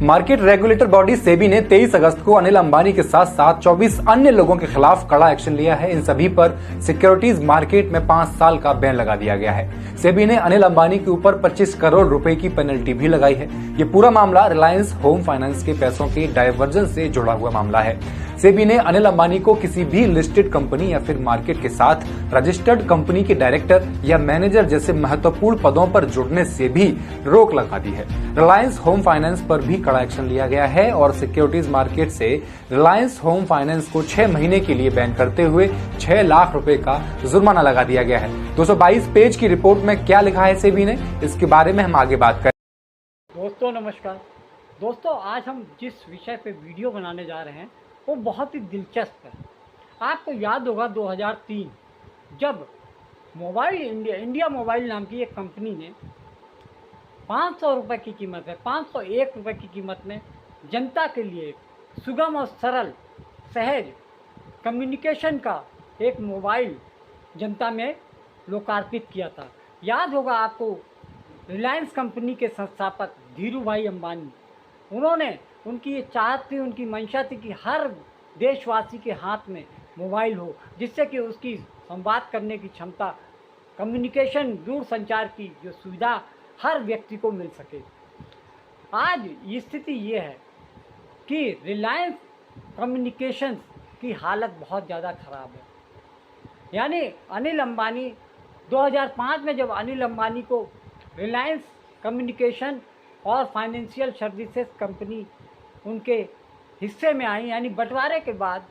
Market regulator body SEBI ने 23 अगस्त को अनिल अंबानी के साथ साथ 24 अन्य लोगों के खिलाफ कड़ा एक्शन लिया है। इन सभी पर सिक्योरिटीज मार्केट में 5 साल का बैन लगा दिया गया है। सेबी ने अनिल अंबानी के ऊपर 25 करोड़ रुपए की पेनल्टी भी लगाई है। ये पूरा मामला रिलायंस होम फाइनेंस के पैसों के डायवर्जन से जुड़ा हुआ मामला है। सेबी ने अनिल अंबानी को किसी भी लिस्टेड कंपनी या फिर मार्केट के साथ रजिस्टर्ड कंपनी के डायरेक्टर या मैनेजर जैसे महत्वपूर्ण पदों पर जुड़ने से भी रोक लगा दी है। रिलायंस होम फाइनेंस पर भी कड़ा एक्शन लिया गया है और सिक्योरिटीज मार्केट से रिलायंस होम फाइनेंस को 6 महीने के लिए बैन करते हुए 6 लाख रुपए का जुर्माना लगा दिया गया है। 222 पेज की रिपोर्ट में क्या लिखा है सेबी ने, इसके बारे में हम आगे बात करें। दोस्तों नमस्कार। दोस्तों आज हम जिस विषय पे वीडियो बनाने जा रहे हैं वो बहुत ही दिलचस्प है। आपको याद होगा 2003 जब इंडिया मोबाइल नाम की एक कंपनी ने 500 रुपये की कीमत है 501 रुपये की कीमत में जनता के लिए सुगम और सरल सहज कम्युनिकेशन का एक मोबाइल जनता में लोकार्पित किया था। याद होगा आपको रिलायंस कंपनी के संस्थापक धीरू भाई अंबानी, उन्होंने उनकी ये चाहत थी, उनकी मंशा थी कि हर देशवासी के हाथ में मोबाइल हो जिससे कि उसकी संवाद करने की क्षमता, कम्युनिकेशन, दूर संचार की जो सुविधा हर व्यक्ति को मिल सके। आज ये स्थिति ये है कि रिलायंस कम्युनिकेशंस की हालत बहुत ज़्यादा ख़राब है। यानी अनिल अंबानी 2005 में जब अनिल अंबानी को रिलायंस कम्युनिकेशन और फाइनेंशियल सर्विसेज कंपनी उनके हिस्से में आई, यानी बंटवारे के बाद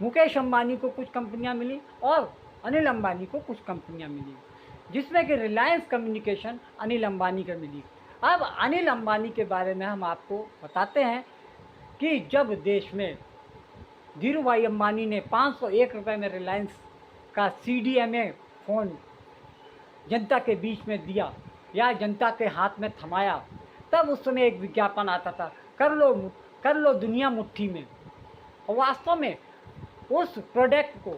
मुकेश अंबानी को कुछ कंपनियां मिली और अनिल अंबानी को कुछ कंपनियां मिली, जिसमें कि रिलायंस कम्युनिकेशन अनिल अंबानी को मिली। अब अनिल अंबानी के बारे में हम आपको बताते हैं कि जब देश में धीरू भाई अंबानी ने 501 रुपये में रिलायंस का CDMA फ़ोन जनता के बीच में दिया या जनता के हाथ में थमाया, तब उस समय एक विज्ञापन आता था, कर लो दुनिया मुट्ठी में। और वास्तव में उस प्रोडक्ट को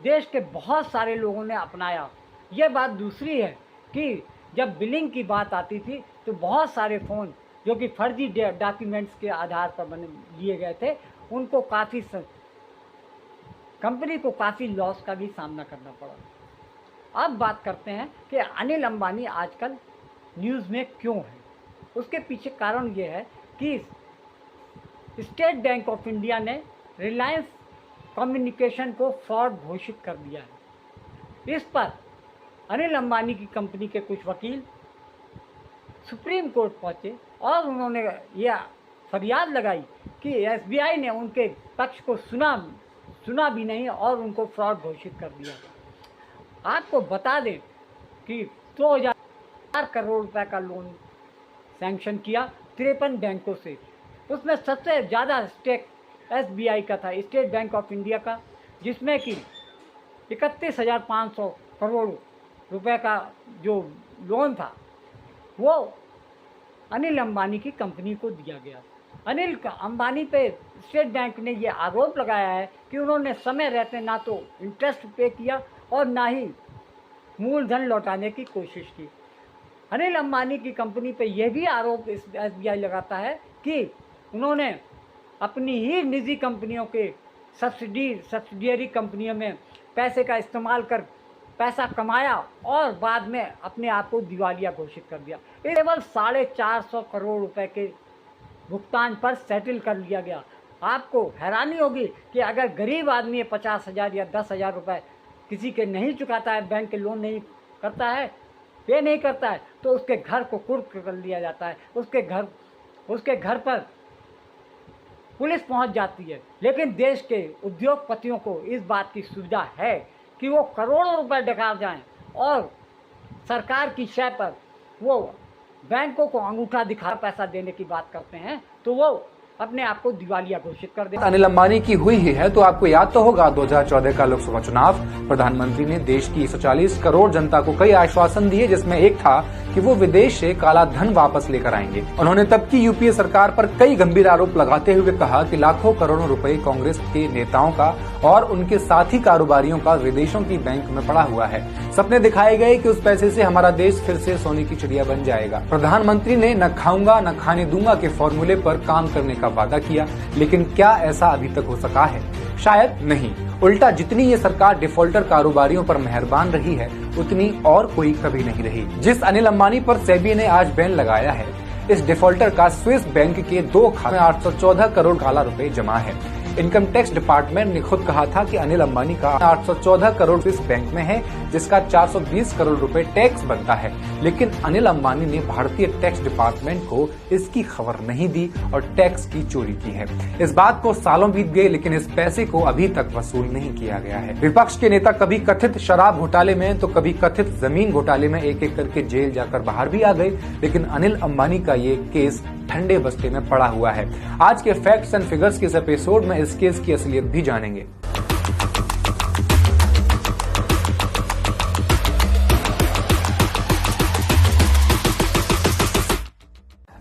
देश के बहुत सारे लोगों ने अपनाया। ये बात दूसरी है कि जब बिलिंग की बात आती थी तो बहुत सारे फ़ोन जो कि फर्जी डॉक्यूमेंट्स के आधार पर लिए गए थे, उनको कंपनी को काफ़ी लॉस का भी सामना करना पड़ा। अब बात करते हैं कि अनिल अंबानी आजकल न्यूज़ में क्यों है। उसके पीछे कारण ये है कि स्टेट बैंक ऑफ इंडिया ने रिलायंस कम्युनिकेशन को फ्रॉड घोषित कर दिया है। इस पर अनिल अंबानी की कंपनी के कुछ वकील सुप्रीम कोर्ट पहुंचे और उन्होंने यह फरियाद लगाई कि SBI ने उनके पक्ष को सुना भी नहीं और उनको फ्रॉड घोषित कर दिया। आपको बता दें कि 2000 करोड़ रुपए का लोन सैंक्शन किया 53 बैंकों से। उसमें सबसे ज़्यादा स्टेक SBI का था, स्टेट बैंक ऑफ इंडिया का, जिसमें कि 31,500 करोड़ रुपए का जो लोन था वो अनिल अंबानी की कंपनी को दिया गया। अनिल अंबानी पे स्टेट बैंक ने ये आरोप लगाया है कि उन्होंने समय रहते ना तो इंटरेस्ट पे किया और ना ही मूलधन लौटाने की कोशिश की। अनिल अंबानी की कंपनी पे यह भी आरोप SBI लगाता है कि उन्होंने अपनी ही निजी कंपनियों के सब्सिडियरी कंपनियों में पैसे का इस्तेमाल कर पैसा कमाया और बाद में अपने आप को दिवालिया घोषित कर दिया। केवल 450 करोड़ रुपए के भुगतान पर सेटल कर लिया गया। आपको हैरानी होगी कि अगर गरीब आदमी 50,000 या 10,000 रुपये किसी के नहीं चुकाता है, बैंक के लोन नहीं करता है, पे नहीं करता है, तो उसके घर को कुर्क कर लिया जाता है, उसके घर पर पुलिस पहुंच जाती है। लेकिन देश के उद्योगपतियों को इस बात की सुविधा है कि वो करोड़ों रुपए डकार जाएं और सरकार की शय पर वो बैंकों को अंगूठा दिखा पैसा देने की बात करते हैं, तो वो अपने आप को दिवालिया घोषित कर दें। अनिल अंबानी की हुई ही है तो आपको याद तो होगा 2014 का लोकसभा चुनाव। प्रधानमंत्री ने देश की 140 करोड़ जनता को कई आश्वासन दिए, जिसमें एक था कि वो विदेश से काला धन वापस लेकर आएंगे। उन्होंने तब की यूपीए सरकार पर कई गंभीर आरोप लगाते हुए कहा कि लाखों करोड़ों रुपए कांग्रेस के नेताओं का और उनके साथी कारोबारियों का विदेशों की बैंक में पड़ा हुआ है। सपने दिखाए गए कि उस पैसे से हमारा देश फिर से सोने की चिड़िया बन जाएगा। प्रधानमंत्री ने न खाऊंगा न खाने दूंगा के फॉर्मूले पर काम करने का वादा किया, लेकिन क्या ऐसा अभी तक हो सका है? शायद नहीं। उल्टा जितनी ये सरकार डिफॉल्टर कारोबारियों पर मेहरबान रही है, उतनी और कोई कभी नहीं रही। जिस अनिल अंबानी पर सेबी ने आज बैन लगाया है, इस डिफॉल्टर का स्विस बैंक के 2 खाते में 814 करोड़ काला रुपए जमा है। इनकम टैक्स डिपार्टमेंट ने खुद कहा था कि अनिल अंबानी का 814 करोड़ स्विस बैंक में है, जिसका 420 करोड़ रुपए टैक्स बनता है। लेकिन अनिल अंबानी ने भारतीय टैक्स डिपार्टमेंट को इसकी खबर नहीं दी और टैक्स की चोरी की है। इस बात को सालों बीत गए, लेकिन इस पैसे को अभी तक वसूल नहीं किया गया है। विपक्ष के नेता कभी कथित शराब घोटाले में तो कभी कथित जमीन घोटाले में एक एक करके जेल जाकर बाहर भी आ गए, लेकिन अनिल अंबानी का ये केस ठंडे बस्ते में पड़ा हुआ है। आज के फैक्ट्स एंड फिगर्स के इस एपिसोड में इस केस की असलियत भी जानेंगे।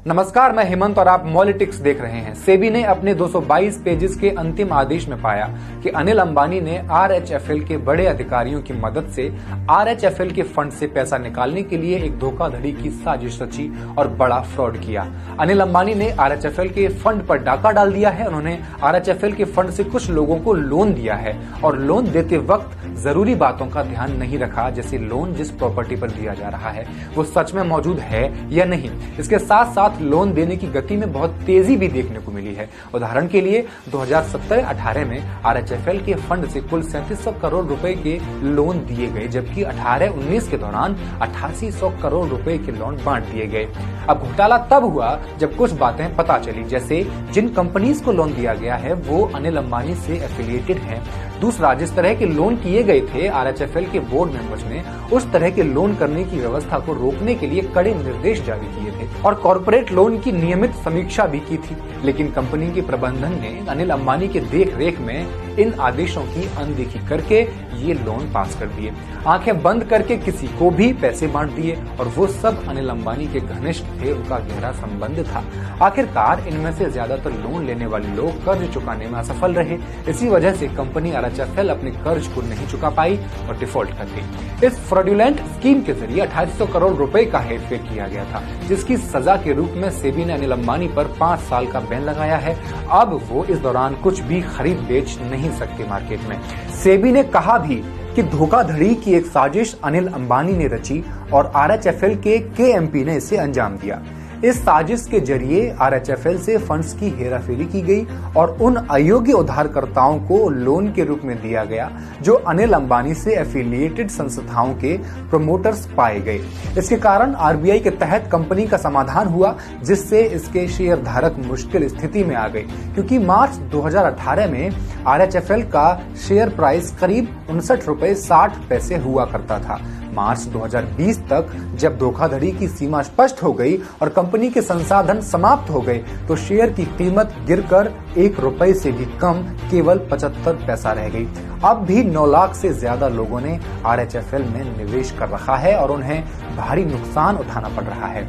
नमस्कार, मैं हेमंत और आप मॉलिटिक्स देख रहे हैं। सेबी ने अपने 222 पेजेस के अंतिम आदेश में पाया कि अनिल अंबानी ने आरएचएफएल के बड़े अधिकारियों की मदद से आरएचएफएल के फंड से पैसा निकालने के लिए एक धोखाधड़ी की साजिश रची और बड़ा फ्रॉड किया। अनिल अंबानी ने आरएचएफएल के फंड पर डाका डाल दिया है। उन्होंने आरएचएफएल के फंड से कुछ लोगों को लोन दिया है और लोन देते वक्त जरूरी बातों का ध्यान नहीं रखा, जैसे लोन जिस प्रॉपर्टी पर दिया जा रहा है वो सच में मौजूद है या नहीं। इसके साथ साथ लोन देने की गति में बहुत तेजी भी देखने को मिली है। उदाहरण के लिए 2017-18 में आरएचएफएल के फंड से कुल 3700 करोड़ रुपए के लोन दिए गए, जबकि 18-19 के दौरान 8800 करोड़ रुपए के लोन बांट दिए गए। अब घोटाला तब हुआ जब कुछ बातें पता चली, जैसे जिन कंपनीज को लोन दिया गया है वो अनिल अंबानी से एफिलिएटेड हैं। दूसरा, जिस तरह के लोन किए गए थे, आरएचएफएल के बोर्ड मेंबर्स ने उस तरह के लोन करने की व्यवस्था को रोकने के लिए कड़े निर्देश जारी किए थे और कॉर्पोरेट लोन की नियमित समीक्षा भी की थी। लेकिन कंपनी के प्रबंधन ने अनिल अंबानी के देख रेख में इन आदेशों की अनदेखी करके ये लोन पास कर दिए, आंखें बंद करके किसी को भी पैसे बांट दिए, और वो सब अनिल अंबानी के घनिष्ठ थे, उनका गहरा संबंध था। आखिरकार इनमें से ज्यादातर लोन लेने वाले लोग कर्ज चुकाने में असफल रहे। इसी वजह से कंपनी आरएचएफएल अपने कर्ज को नहीं चुका पाई और डिफॉल्ट कर गई। इस फ्रॉडुलेंट स्कीम के जरिए 2800 करोड़ रुपए का हेरफेर किया गया था, जिसकी सजा के रूप में सेबी ने अनिल अंबानी पर 5 साल का बैन लगाया है। अब वो इस दौरान कुछ भी खरीद बेच नहीं सकते मार्केट में। सेबी ने कहा भी कि धोखाधड़ी की एक साजिश अनिल अंबानी ने रची और आरएचएफएल के केएमपी ने इसे अंजाम दिया। इस साजिश के जरिए आरएचएफएल से फंड्स की हेराफेरी की गई और उन अयोग्य उधारकर्ताओं को लोन के रूप में दिया गया जो अनिल अंबानी से एफिलिएटेड संस्थाओं के प्रमोटर्स पाए गए। इसके कारण आरबीआई के तहत कंपनी का समाधान हुआ, जिससे इसके शेयर धारक मुश्किल स्थिति में आ गए, क्योंकि मार्च 2018 में आरएचएफएल का शेयर प्राइस करीब 59 रुपए 60 पैसे हुआ करता था। मार्च 2020 तक जब धोखाधड़ी की सीमा स्पष्ट हो गई और कंपनी के संसाधन समाप्त हो गए, तो शेयर की कीमत गिरकर 1 रुपए से भी कम केवल 75 पैसा रह गई। अब भी 9 लाख से ज्यादा लोगों ने आरएचएफएल में निवेश कर रखा है और उन्हें भारी नुकसान उठाना पड़ रहा है।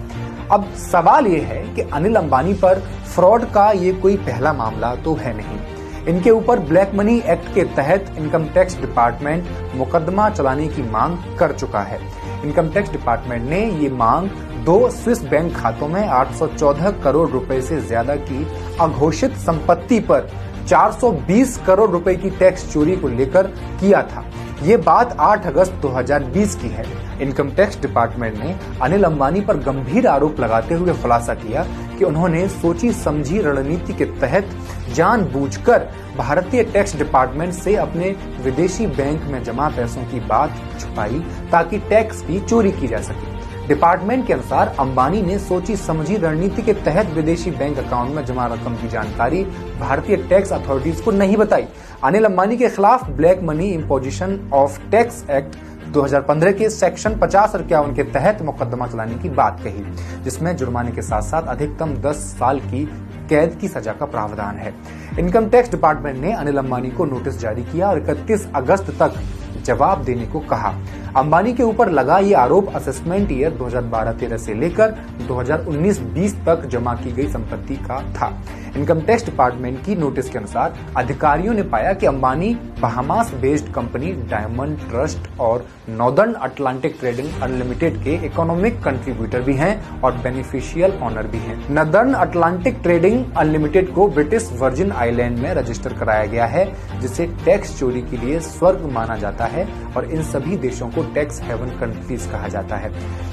अब सवाल ये है कि अनिल अंबानी पर फ्रॉड का ये कोई पहला मामला तो है नहीं। इनके ऊपर ब्लैक मनी एक्ट के तहत इनकम टैक्स डिपार्टमेंट मुकदमा चलाने की मांग कर चुका है। इनकम टैक्स डिपार्टमेंट ने ये मांग 2 स्विस बैंक खातों में 814 करोड़ रुपए से ज्यादा की अघोषित संपत्ति पर 420 करोड़ रुपए की टैक्स चोरी को लेकर किया था। ये बात 8 अगस्त 2020 की है। इनकम टैक्स डिपार्टमेंट ने अनिल अंबानी पर गंभीर आरोप लगाते हुए खुलासा किया कि उन्होंने सोची समझी रणनीति के तहत जानबूझकर भारतीय टैक्स डिपार्टमेंट से अपने विदेशी बैंक में जमा पैसों की बात छुपाई ताकि टैक्स की चोरी की जा सके। डिपार्टमेंट के अनुसार अंबानी ने सोची समझी रणनीति के तहत विदेशी बैंक अकाउंट में जमा रकम की जानकारी भारतीय टैक्स अथॉरिटीज को नहीं बताई। अनिल अंबानी के खिलाफ black money imposition of tax act 2015 के सेक्शन 50 और 51 के तहत मुकदमा चलाने की बात कही, जिसमें जुर्माने के साथ साथ अधिकतम 10 साल की कैद की सजा का प्रावधान है। इनकम टैक्स डिपार्टमेंट ने अनिल अंबानी को नोटिस जारी किया और 31 अगस्त तक जवाब देने को कहा। अंबानी के ऊपर लगा ये आरोप असेसमेंट ईयर 2012-13 से लेकर 2019-20 तक जमा की गई संपत्ति का था। इनकम टैक्स डिपार्टमेंट की नोटिस के अनुसार अधिकारियों ने पाया कि Ambani Bahamas based company diamond trust और नॉर्दर्न अटलांटिक ट्रेडिंग अनलिमिटेड के इकोनॉमिक कंट्रीब्यूटर भी हैं और बेनिफिशियल ऑनर भी हैं। नॉर्दर्न अटलांटिक ट्रेडिंग अनलिमिटेड को ब्रिटिश वर्जिन आइलैंड में रजिस्टर कराया गया है, जिसे टैक्स चोरी के लिए स्वर्ग माना जाता है और इन सभी देशों को टैक्स हेवन कंट्रीज कहा जाता है।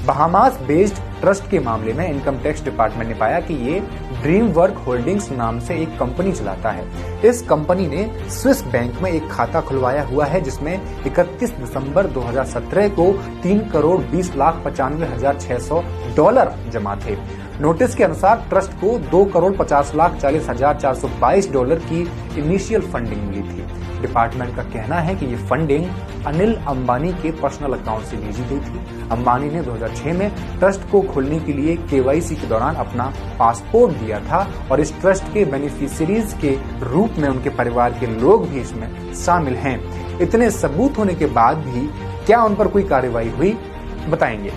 बहामास बेस्ड ट्रस्ट के मामले में इनकम टैक्स डिपार्टमेंट ने पाया कि ये ड्रीम वर्क होल्डिंग्स नाम से एक कंपनी चलाता है। इस कंपनी ने स्विस बैंक में एक खाता खुलवाया हुआ है, जिसमें 31 दिसंबर 2017 को $3,20,95,600 जमा थे। नोटिस के अनुसार ट्रस्ट को $2,50,40,422 की इनिशियल फंडिंग मिली थी। डिपार्टमेंट का कहना है कि ये फंडिंग अनिल अंबानी के पर्सनल अकाउंट से भेजी गई थी। अंबानी ने 2006 में ट्रस्ट को खोलने के लिए केवाईसी के दौरान अपना पासपोर्ट दिया था और इस ट्रस्ट के बेनिफिशियरीज के रूप में उनके परिवार के लोग भी इसमें शामिल हैं। इतने सबूत होने के बाद भी क्या उन पर कोई कार्रवाई हुई, बताएंगे।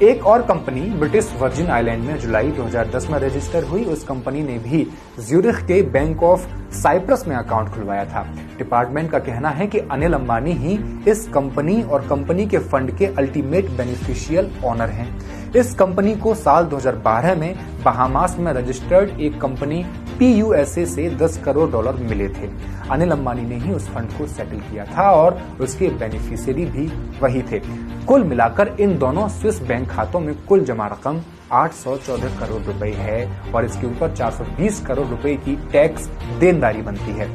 एक और कंपनी ब्रिटिश वर्जिन आइलैंड में जुलाई 2010 में रजिस्टर हुई। उस कंपनी ने भी ज्यूरिख के बैंक ऑफ साइप्रस में अकाउंट खुलवाया था। डिपार्टमेंट का कहना है कि अनिल अंबानी ही इस कंपनी और कंपनी के फंड के अल्टीमेट बेनिफिशियल ऑनर हैं। इस कंपनी को साल 2012 में बहामास में रजिस्टर्ड एक कंपनी PUSA से $10 करोड़ मिले थे। अनिल अंबानी ने ही उस फंड को सेटल किया था और उसके बेनिफिशियरी भी वही थे। कुल मिलाकर इन दोनों स्विस बैंक खातों में कुल जमा रकम 814 करोड़ रुपए है और इसके ऊपर 420 करोड़ रुपए की टैक्स देनदारी बनती है।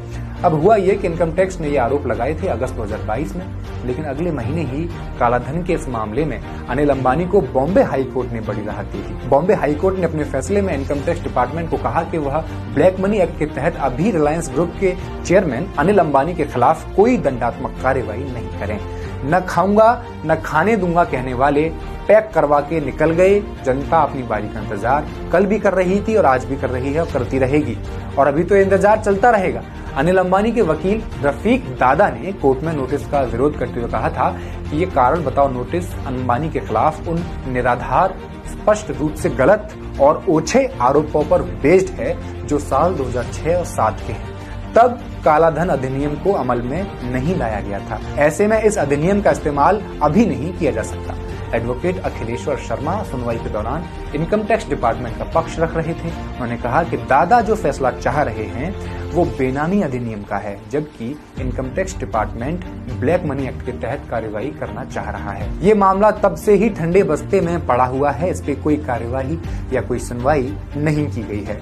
अब हुआ ये कि इनकम टैक्स ने ये आरोप लगाए थे अगस्त 2022 में, लेकिन अगले महीने ही कालाधन के इस मामले में अनिल अंबानी को बॉम्बे हाई कोर्ट ने बड़ी राहत दी थी। बॉम्बे हाई कोर्ट ने अपने फैसले में इनकम टैक्स डिपार्टमेंट को कहा कि वह ब्लैक मनी एक्ट के तहत अभी रिलायंस ग्रुप के चेयरमैन अनिल अंबानी के खिलाफ कोई दंडात्मक कार्रवाई नहीं करें। न खाऊंगा न खाने दूंगा कहने वाले पैक करवा के निकल गए। जनता अपनी बारी का इंतजार कल भी कर रही थी और आज भी कर रही है और करती रहेगी और अभी तो इंतजार चलता रहेगा। अनिल अंबानी के वकील रफीक दादा ने कोर्ट में नोटिस का विरोध करते हुए कहा था कि ये कारण बताओ नोटिस अंबानी के खिलाफ उन निराधार, स्पष्ट रूप से गलत और ओछे आरोपों पर बेस्ड है जो साल 2006 और 2007 के हैं। तब कालाधन अधिनियम को अमल में नहीं लाया गया था। ऐसे में इस अधिनियम का इस्तेमाल अभी नहीं किया जा सकता। एडवोकेट अखिलेश्वर शर्मा सुनवाई के दौरान इनकम टैक्स डिपार्टमेंट का पक्ष रख रहे थे। उन्होंने कहा कि दादा जो फैसला चाह रहे हैं वो बेनामी अधिनियम का है, जबकि income tax department black money act के तहत कार्रवाई करना चाह रहा है। ये मामला तब से ही ठंडे बस्ते में पड़ा हुआ है। इस पे कोई कार्रवाई या कोई सुनवाई नहीं की गई है।